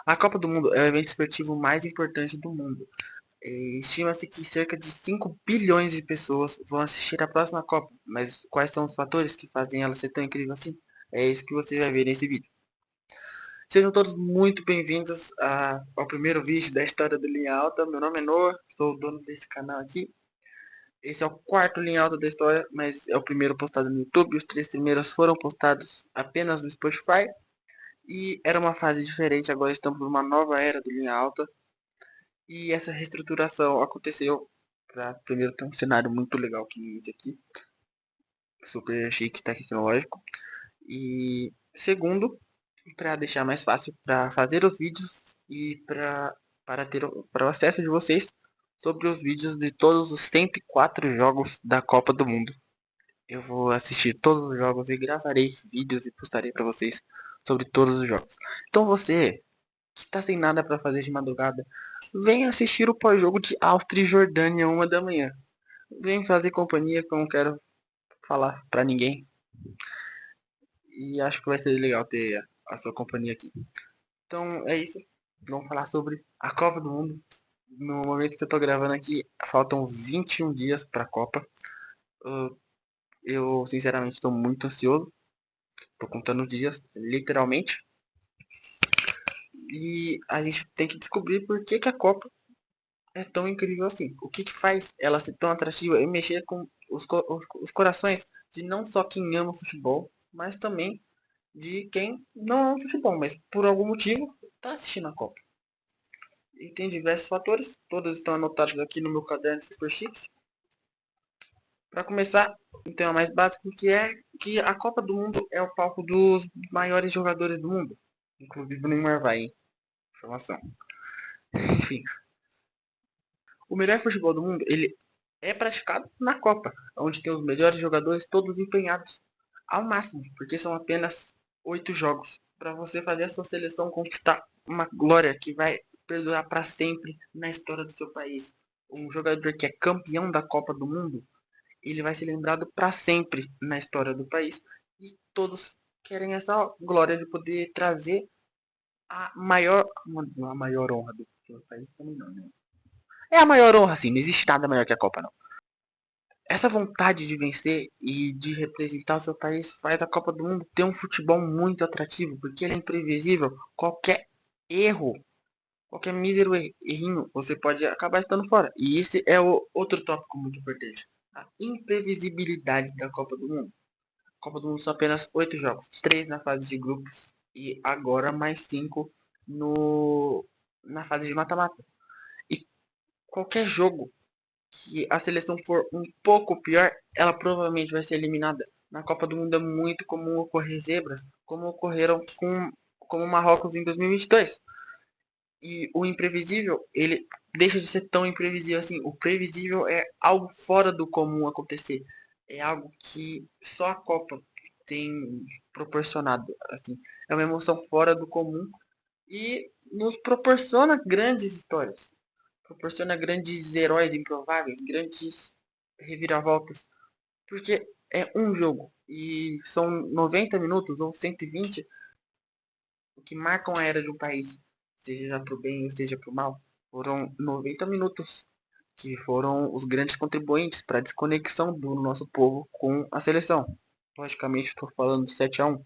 A Copa do Mundo é o evento esportivo mais importante do mundo. Estima-se que cerca de 5 bilhões de pessoas vão assistir a próxima Copa, mas quais são os fatores que fazem ela ser tão incrível assim? É isso que você vai ver nesse vídeo. Sejam todos muito bem-vindos ao primeiro vídeo da história do Linha Alta. Meu nome é Noah, sou o dono desse canal aqui. Esse é o quarto Linha Alta da história, mas é o primeiro postado no YouTube. Os três primeiros foram postados apenas no Spotify. E era uma fase diferente, agora estamos numa nova era do Linha Alta. E essa reestruturação aconteceu para primeiro ter um cenário muito legal que esse aqui, super chique tecnológico. E segundo, para deixar mais fácil para fazer os vídeos e para ter para o acesso de vocês sobre os vídeos de todos os 104 jogos da Copa do Mundo. Eu vou assistir todos os jogos e gravarei vídeos e postarei para vocês sobre todos os jogos. Então você que está sem nada para fazer de madrugada, vem assistir o pós-jogo de Áustria e Jordânia 1 da manhã. Vem fazer companhia que eu não quero falar para ninguém. E acho que vai ser legal ter a sua companhia aqui. Então é isso. Vamos falar sobre a Copa do Mundo. No momento que eu tô gravando aqui, faltam 21 dias para a Copa. Eu sinceramente estou muito ansioso. Tô contando os dias, literalmente. E a gente tem que descobrir por que a Copa é tão incrível assim. O que faz ela ser tão atrativa e mexer com os corações de não só quem ama futebol, mas também de quem não ama futebol, mas por algum motivo está assistindo a Copa. E tem diversos fatores, todos estão anotados aqui no meu caderno Super Chiques. Para começar, um tema mais básico que é que a Copa do Mundo é o palco dos maiores jogadores do mundo. Inclusive o Neymar vai, hein? Informação. Enfim, o melhor futebol do mundo, ele é praticado na Copa, onde tem os melhores jogadores todos empenhados ao máximo, porque são apenas 8 jogos para você fazer a sua seleção conquistar uma glória que vai perdurar para sempre na história do seu país. Um jogador que é campeão da Copa do Mundo, ele vai ser lembrado para sempre na história do país e todos querem essa glória de poder trazer a maior honra do seu país também não, né? É a maior honra, sim. Não existe nada maior que a Copa, não. Essa vontade de vencer e de representar o seu país faz a Copa do Mundo ter um futebol muito atrativo, porque ele é imprevisível. Qualquer erro, qualquer mísero errinho, você pode acabar estando fora. E esse é o outro tópico muito importante. A imprevisibilidade da Copa do Mundo. A Copa do Mundo são apenas 8 jogos. 3 na fase de grupos e agora mais 5 na fase de mata-mata. E qualquer jogo que a seleção for um pouco pior, ela provavelmente vai ser eliminada. Na Copa do Mundo é muito comum ocorrer zebras, como ocorreram com o Marrocos em 2022. E o imprevisível, ele deixa de ser tão imprevisível assim. O previsível é algo fora do comum acontecer. É algo que só a Copa tem proporcionado. Assim, é uma emoção fora do comum e nos proporciona grandes histórias, proporciona grandes heróis improváveis, grandes reviravoltas, porque é um jogo e são 90 minutos ou 120 que marcam a era de um país, seja para o bem ou seja para o mal. Foram 90 minutos que foram os grandes contribuintes para a desconexão do nosso povo com a seleção. Logicamente estou falando de 7-1,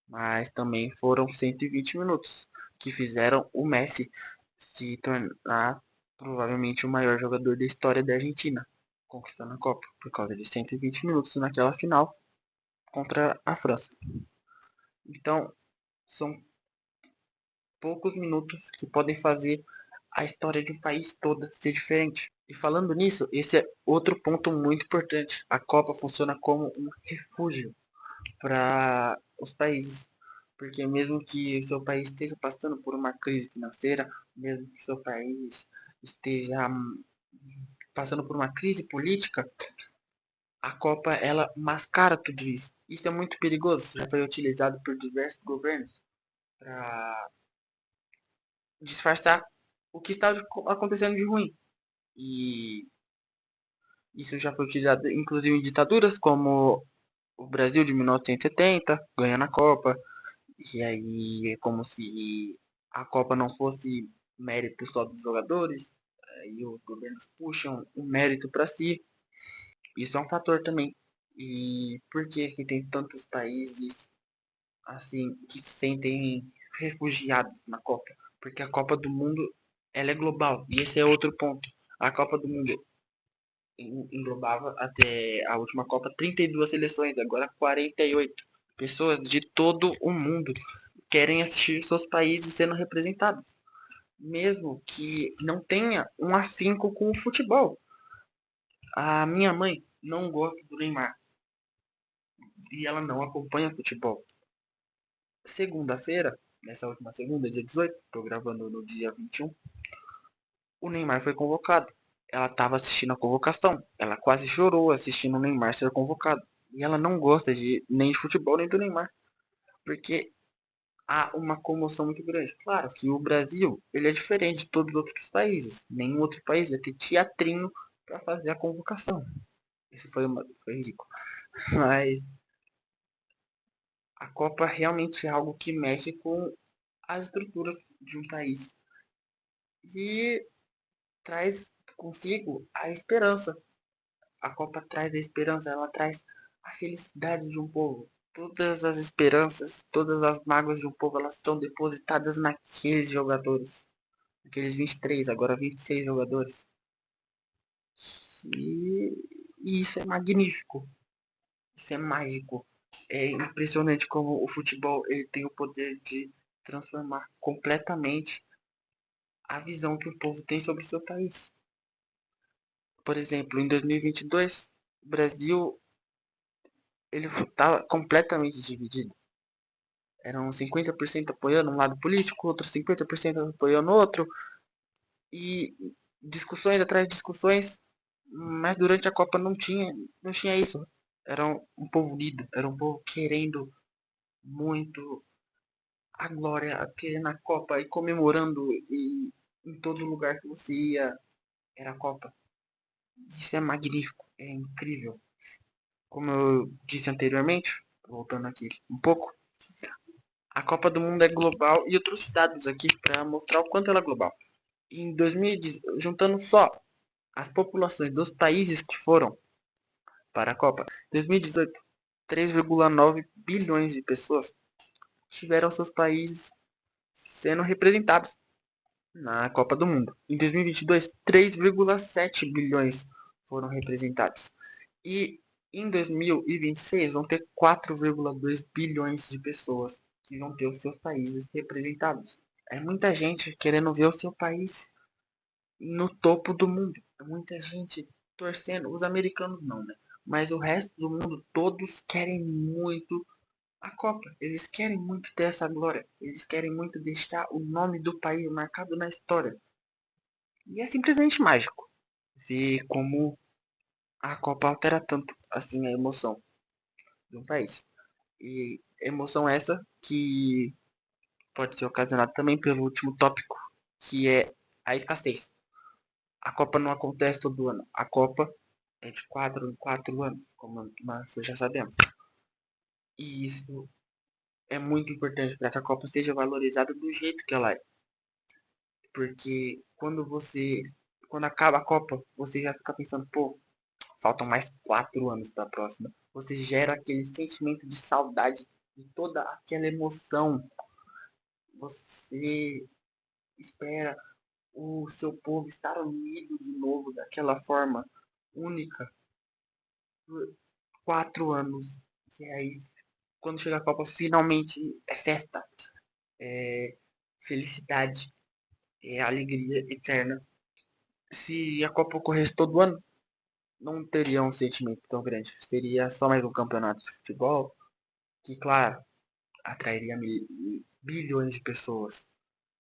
mas também foram 120 minutos que fizeram o Messi se tornar provavelmente o maior jogador da história da Argentina, conquistando a Copa, por causa de 120 minutos naquela final contra a França. Então, são poucos minutos que podem fazer a história de um país toda ser diferente. E falando nisso, esse é outro ponto muito importante. A Copa funciona como um refúgio para os países. Porque mesmo que o seu país esteja passando por uma crise financeira, mesmo que o seu país esteja passando por uma crise política, a Copa ela mascara tudo isso. Isso é muito perigoso, já foi utilizado por diversos governos para disfarçar o que está acontecendo de ruim. E isso já foi utilizado inclusive em ditaduras como o Brasil de 1970, ganhando a Copa. E aí é como se a Copa não fosse mérito só dos jogadores, e os governos puxam o mérito para si. Isso é um fator também. E por que que tem tantos países assim que se sentem refugiados na Copa? Porque a Copa do Mundo ela é global e esse é outro ponto. A Copa do Mundo englobava até a última Copa 32 seleções, agora 48 pessoas de todo o mundo querem assistir seus países sendo representados, mesmo que não tenha um afinco com o futebol. A minha mãe não gosta do Neymar e ela não acompanha futebol. Segunda-feira, nessa última segunda, dia 18, tô gravando no dia 21, o Neymar foi convocado. Ela estava assistindo a convocação. Ela quase chorou assistindo o Neymar ser convocado. E ela não gosta nem de futebol nem do Neymar. Porque há uma comoção muito grande. Claro que o Brasil ele é diferente de todos os outros países. Nenhum outro país vai ter teatrinho para fazer a convocação. Isso foi ridículo. Mas a Copa realmente é algo que mexe com as estruturas de um país. E traz consigo a esperança. A Copa traz a esperança, ela traz a felicidade de um povo. Todas as esperanças, todas as mágoas de um povo, elas estão depositadas naqueles jogadores. Aqueles 23, agora 26 jogadores. E, e isso é magnífico. Isso é mágico. É impressionante como o futebol ele tem o poder de transformar completamente a visão que o povo tem sobre o seu país. Por exemplo, em 2022, o Brasil ele estava completamente dividido. Eram 50% apoiando um lado político, outros 50% apoiando outro, e discussões atrás de discussões, mas durante a Copa não tinha isso. Era um povo unido, era um povo querendo muito a glória, querendo a Copa e comemorando, e em todo lugar que você ia era a Copa. Isso é magnífico, é incrível. Como eu disse anteriormente, voltando aqui um pouco, a Copa do Mundo é global e eu trouxe dados aqui para mostrar o quanto ela é global. Em 2010, juntando só as populações dos países que foram para a Copa, em 2018, 3,9 bilhões de pessoas tiveram seus países sendo representados na Copa do Mundo. Em 2022, 3,7 bilhões foram representados. E em 2026 vão ter 4,2 bilhões de pessoas que vão ter os seus países representados. É muita gente querendo ver o seu país no topo do mundo. É muita gente torcendo. Os americanos não, né? Mas o resto do mundo, todos querem muito a Copa. Eles querem muito ter essa glória. Eles querem muito deixar o nome do país marcado na história. E é simplesmente mágico ver como a Copa altera tanto assim a emoção de um país. E emoção essa que pode ser ocasionada também pelo último tópico, que é a escassez. A Copa não acontece todo ano. A Copa é de 4 em 4 anos, como nós já sabemos. E isso é muito importante para que a Copa seja valorizada do jeito que ela é. Porque quando acaba a Copa, você já fica pensando, pô, faltam mais 4 anos para a próxima. Você gera aquele sentimento de saudade, de toda aquela emoção. Você espera o seu povo estar unido de novo daquela forma única por 4 anos. Que aí, quando chega a Copa, finalmente é festa, é felicidade, é alegria eterna. Se a Copa ocorresse todo ano, não teria um sentimento tão grande. Seria só mais um campeonato de futebol, que, claro, atrairia bilhões de pessoas,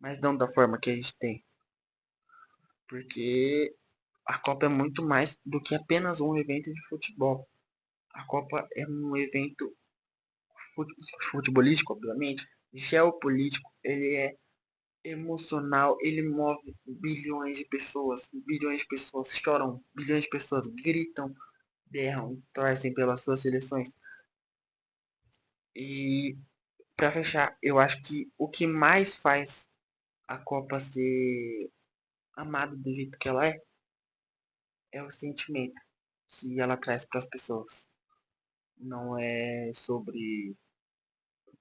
mas não da forma que a gente tem, porque a Copa é muito mais do que apenas um evento de futebol. A Copa é um evento futebolístico, obviamente, geopolítico, ele é emocional, ele move bilhões de pessoas choram, bilhões de pessoas gritam, berram, torcem pelas suas seleções. E para fechar, eu acho que o que mais faz a Copa ser amada do jeito que ela é o sentimento que ela traz para as pessoas. Não é sobre.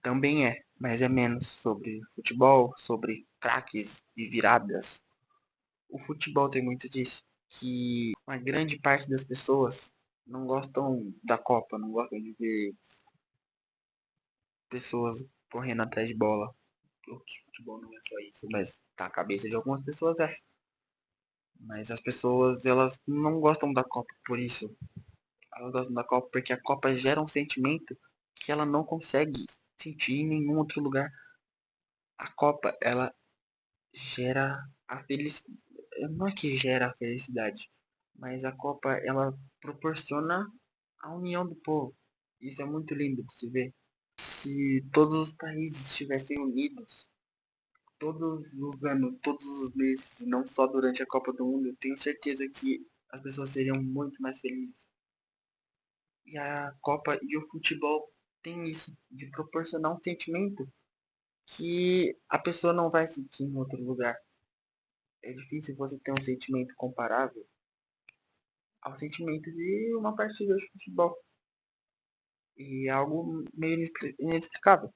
Também é, mas é menos sobre futebol, sobre craques e viradas. O futebol tem muito disso, que uma grande parte das pessoas não gostam da Copa, não gostam de ver pessoas correndo atrás de bola. Porque futebol não é só isso, mas tá a cabeça de algumas pessoas é. Mas as pessoas, elas não gostam da Copa por isso. Elas gostam da Copa porque a Copa gera um sentimento que ela não consegue sentir em nenhum outro lugar. A Copa, ela gera a felicidade. Não é que gera a felicidade, mas a Copa, ela proporciona a união do povo. Isso é muito lindo de se ver. Se todos os países estivessem unidos, todos os anos, todos os meses, não só durante a Copa do Mundo, eu tenho certeza que as pessoas seriam muito mais felizes. E a Copa e o futebol tem isso, de proporcionar um sentimento que a pessoa não vai sentir em outro lugar. É difícil você ter um sentimento comparável ao sentimento de uma partida de futebol. E é algo meio inexplicável.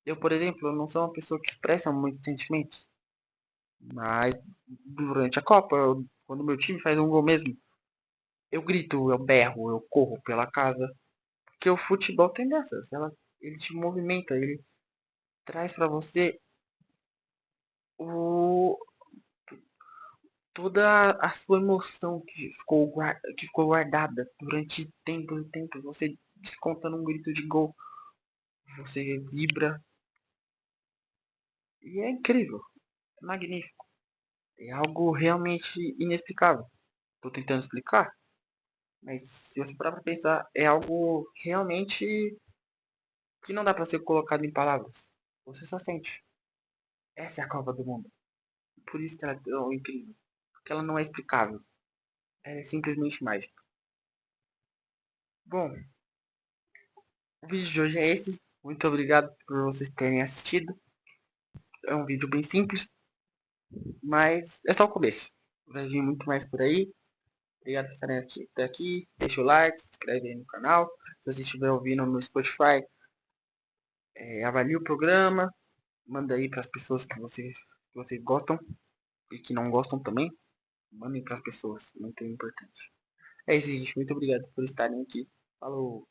Eu, por exemplo, eu não sou uma pessoa que expressa muitos sentimentos. Mas durante a Copa, quando meu time faz um gol mesmo, eu grito, eu berro, eu corro pela casa. Porque o futebol tem dessas. Ele te movimenta, ele traz pra você o, toda a sua emoção que ficou guardada durante tempos e tempos. Você desconta num grito de gol, você vibra. E é incrível, é magnífico. É algo realmente inexplicável. Tô tentando explicar, mas se você parar pra pensar, é algo realmente que não dá pra ser colocado em palavras. Você só sente. Essa é a Copa do Mundo. Por isso que ela é tão incrível. Porque ela não é explicável. É simplesmente mágica. Bom, o vídeo de hoje é esse. Muito obrigado por vocês terem assistido. É um vídeo bem simples, mas é só o começo. Vai vir muito mais por aí. Obrigado por estarem aqui, até aqui. Deixa o like, se inscreve aí no canal. Se você estiver ouvindo no Spotify, avalie o programa. Manda aí para as pessoas que vocês gostam e que não gostam também. Mandem para as pessoas, muito importante. É isso, gente. Muito obrigado por estarem aqui. Falou!